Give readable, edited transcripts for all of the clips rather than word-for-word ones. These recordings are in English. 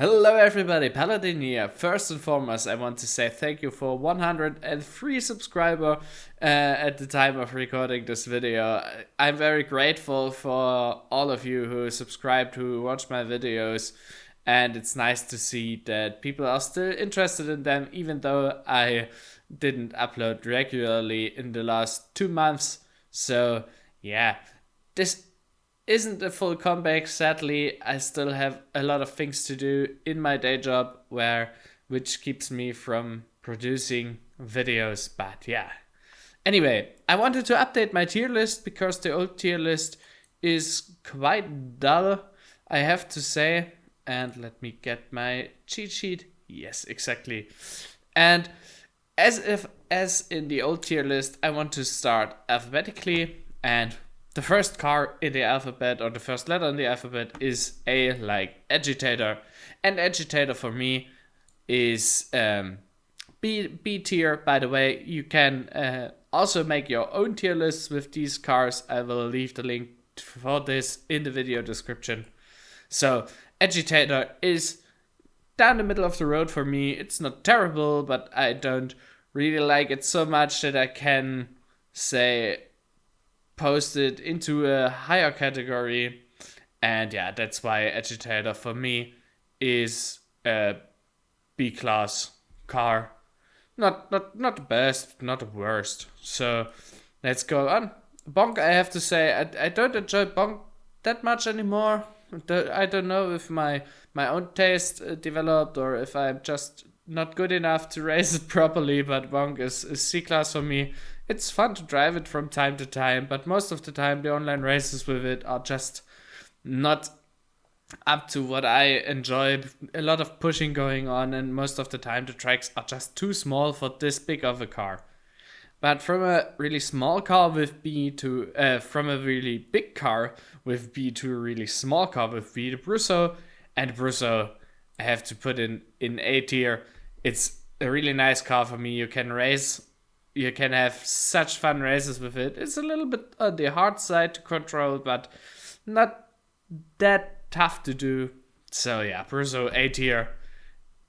Hello everybody, Paladin here. First and foremost, I want to say thank you for 103 subscriber at the time of recording this video. I'm very grateful for all of you who subscribed, who watch my videos, and it's nice to see that people are still interested in them, even though I didn't upload regularly in the last 2 months. So yeah, this isn't a full comeback, sadly. I still have a lot of things to do in my day job which keeps me from producing videos, but yeah. Anyway, I wanted to update my tier list because the old tier list is quite dull, I have to say. And let me get my cheat sheet. Yes, exactly. And as in the old tier list, I want to start alphabetically, and the first car in the alphabet, or the first letter in the alphabet, is A, like agitator. And agitator for me is B tier. By the way, you can also make your own tier lists with these cars. I will leave the link for this in the video description. So agitator is down the middle of the road for me. It's not terrible, but I don't really like it so much that I can say post it into a higher category. And yeah, that's why agitator for me is a B class car. Not the best, not the worst. So let's go on. Bonk, I have to say, I don't enjoy Bonk that much anymore. I don't know if my own taste developed or if I'm just not good enough to race it properly, but Bonk is C class for me. It's fun to drive it from time to time, but most of the time the online races with it are just not up to what I enjoy. A lot of pushing going on, and most of the time the tracks are just too small for this big of a car. But from a really small car with B to from a really big car with B to a really small car with B, the Brusso, and Brusso I have to put in A tier. It's a really nice car for me. You can race. You can have such fun races with it. It's a little bit on the hard side to control, but not that tough to do. So yeah, Brusso A tier.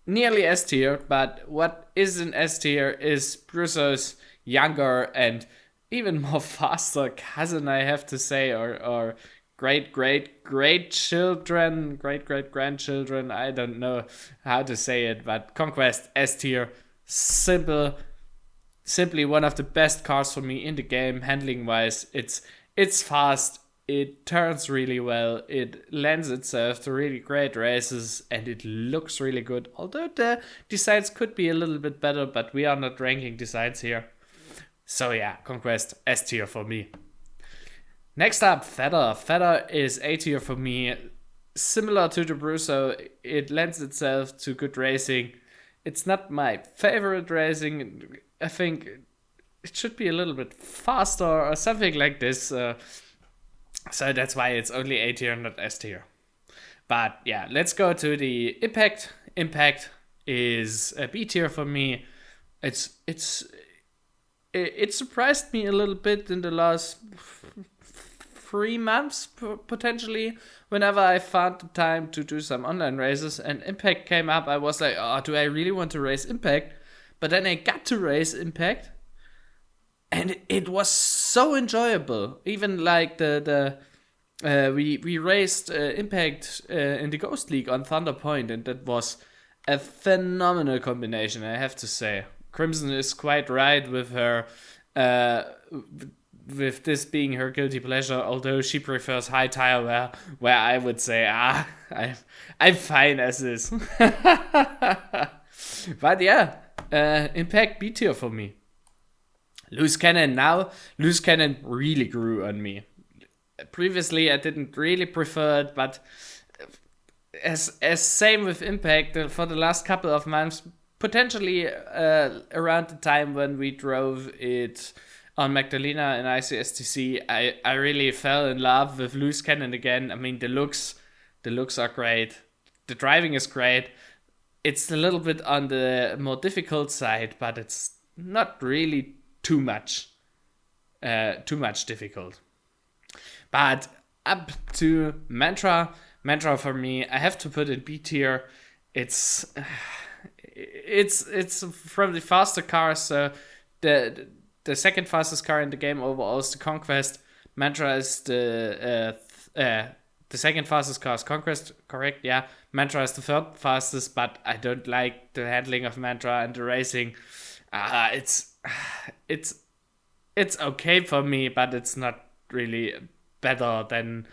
Nearly S tier, but what is an S tier is Brusso's younger and even more faster cousin, I have to say, or great grandchildren. I don't know how to say it, but Conquest S tier. Simply one of the best cars for me in the game, handling wise. It's fast, it turns really well, it lends itself to really great races, and it looks really good. Although the designs could be a little bit better, but we are not ranking designs here. So yeah, Conquest S tier for me. Next up, Feather. Feather is A tier for me. Similar to the Brusso, it lends itself to good racing. It's not my favorite racing. I think it should be a little bit faster or something like this. So that's why it's only A tier, not S tier. But yeah, let's go to the Impact. Impact is a B tier for me. It surprised me a little bit in the last 3 months, potentially. Whenever I found the time to do some online races and Impact came up, I was like, oh, do I really want to race Impact? But then I got to race Impact, and it was so enjoyable. Even like we raced Impact in the Ghost League on Thunder Point, and that was a phenomenal combination, I have to say. Crimson is quite right with her, with this being her guilty pleasure, although she prefers high tire where I would say, I'm fine as is. But yeah, Impact B tier for me. Loose Cannon really grew on me. Previously I didn't really prefer it, but as same with Impact, for the last couple of months, potentially around the time when we drove it on Magdalena and ICSTC, I really fell in love with Loose Cannon again. I mean, the looks are great. The driving is great. It's a little bit on the more difficult side, but it's not really too much difficult. But up to Mantra for me, I have to put it B tier. it's it's from the faster cars. So the the second fastest car in the game overall is the Conquest. Mantra is the second fastest car is Conquest, correct? Yeah. Mantra is the third fastest, but I don't like the handling of Mantra and the racing. It's it's it's okay for me, but it's not really better than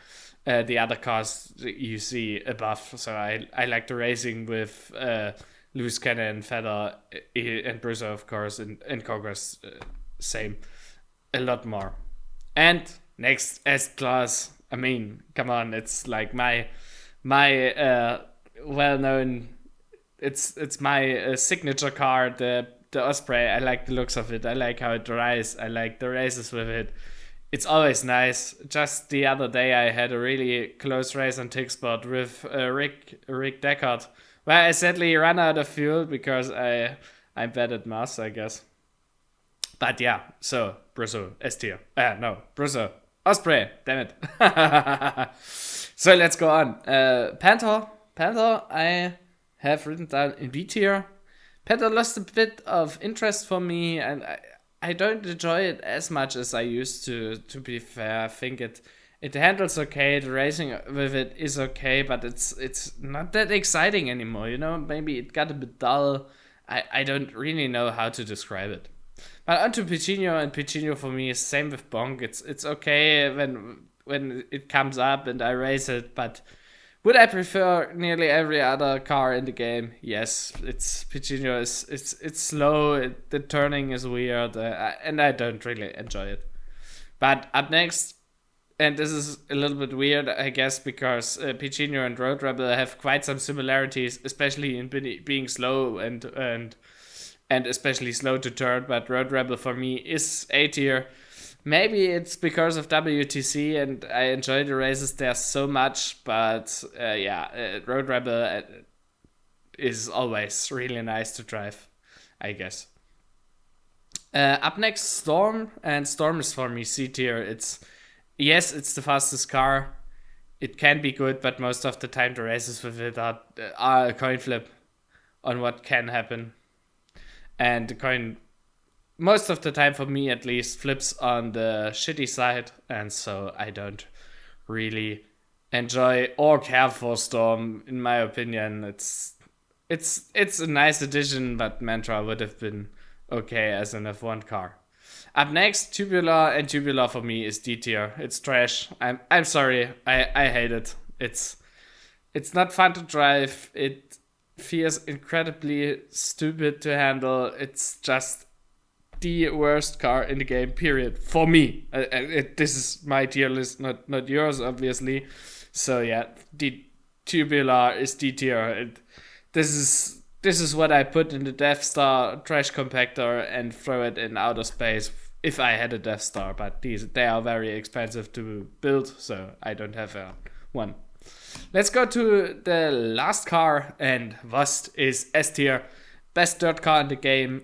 the other cars you see above. So I like the racing with Lewis Cannon, Feather, and Bruiser, of course, and Conquest, same, a lot more. And next, S Class. I mean, come on, it's like my well known. It's my signature car, the Osprey. I like the looks of it. I like how it drives. I like the races with it. It's always nice. Just the other day, I had a really close race on Tickspot with Rick Deckard, where I sadly ran out of fuel because I'm bad at maths, I guess. But yeah, so Brusso S tier. No, Brusso Osprey. Damn it. So let's go on. Panther. I have written down in B tier. Panther lost a bit of interest for me, and I don't enjoy it as much as I used to. To be fair, I think it handles okay. The racing with it is okay, but it's not that exciting anymore. You know, maybe it got a bit dull. I don't really know how to describe it. But onto Pichinio, and Pichinio for me is same with Bonk. It's okay when it comes up and I race it, but would I prefer nearly every other car in the game? Yes, it's Pichinio. It's slow. The turning is weird, and I don't really enjoy it. But up next, and this is a little bit weird, I guess, because Pichinio and Road Rebel have quite some similarities, especially in being slow and especially slow to turn. But Road Rebel for me is A tier. Maybe it's because of WTC and I enjoy the races there so much, but Road Rebel is always really nice to drive, I guess. Up next, Storm, and Storm is for me C tier. It's the fastest car. It can be good, but most of the time the races with it are a coin flip on what can happen, and the coin most of the time, for me at least, flips on the shitty side, and so I don't really enjoy or care for Storm. In my opinion, it's a nice addition, but Mantra would have been okay as an F1 car. Up next, Tubular, and Tubular for me is D tier. It's trash. I'm sorry. I hate it. It's not fun to drive. It feels incredibly stupid to handle. It's just the worst car in the game, period, for me. This is my tier list, not yours, obviously. So yeah, the Tubular is D tier. This is what I put in the Death Star trash compactor and throw it in outer space if I had a Death Star. But they are very expensive to build, so I don't have one. Let's go to the last car, and Vust is S tier. Best dirt car in the game.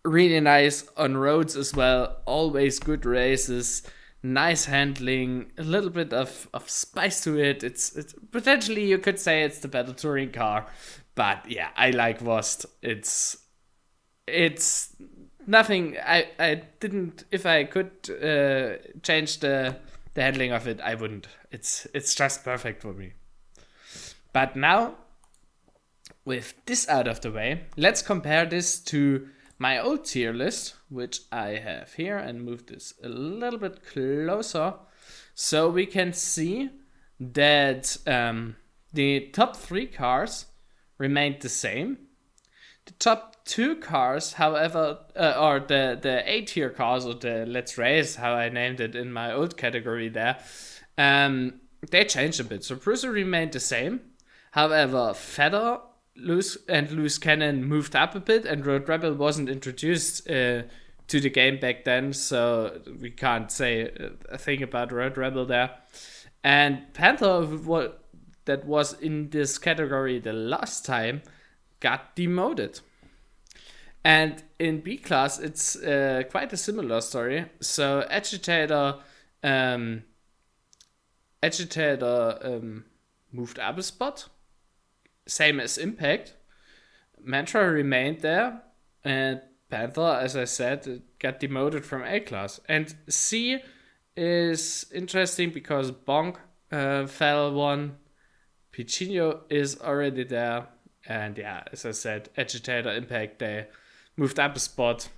Really nice on roads as well. Always good races. Nice handling. A little bit of spice to it. It's potentially, you could say it's the better touring car. But yeah, I like Vust. It's nothing. I didn't. If I could change the handling of it, I wouldn't. It's just perfect for me. But now, with this out of the way, let's compare this to my old tier list, which I have here, and move this a little bit closer so we can see that the top 3 cars remained the same. The top 2 cars, however, or the A tier cars, or the Let's Race, how I named it in my old category there, they changed a bit. So Bruiser remained the same. However, Feather Loose Cannon moved up a bit, and Road Rebel wasn't introduced to the game back then, so we can't say a thing about Road Rebel there. And Panther, that was in this category the last time, got demoted. And in B class, it's quite a similar story. So Agitator moved up a spot. same as Impact. Mantra remained there, and Panther, as I said, got demoted from A class. And C is interesting because Bonk fell one. Pichinho is already there. And yeah, as I said, Agitator, Impact, they moved up a spot.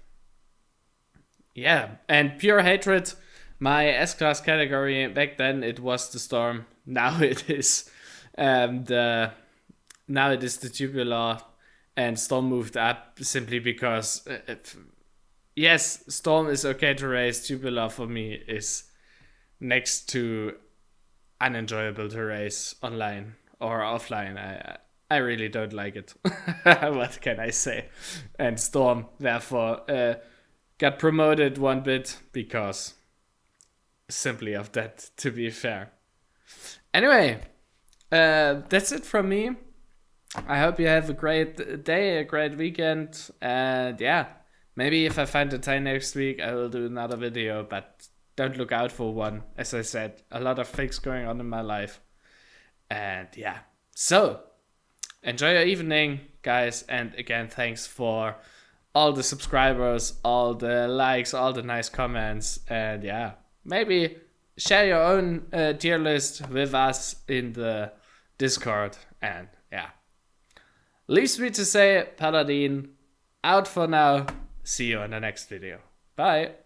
Yeah, and Pure Hatred, my S-Class category, back then it was the Storm. Now it is the Tubular, and Storm moved up simply because yes, Storm is okay to race. Tubular for me is next to unenjoyable to race online or offline. I really don't like it. What can I say? And Storm therefore got promoted one bit because simply of that, to be fair. Anyway, that's it from me. I hope you have a great day, a great weekend, and yeah, maybe if I find the time next week, I will do another video, but don't look out for one. As I said, a lot of things going on in my life. And yeah, so enjoy your evening, guys, and again, thanks for all the subscribers, all the likes, all the nice comments, and yeah, maybe share your own tier list with us in the Discord, and yeah. Leaves me to say, Paladin, out for now. See you in the next video. Bye.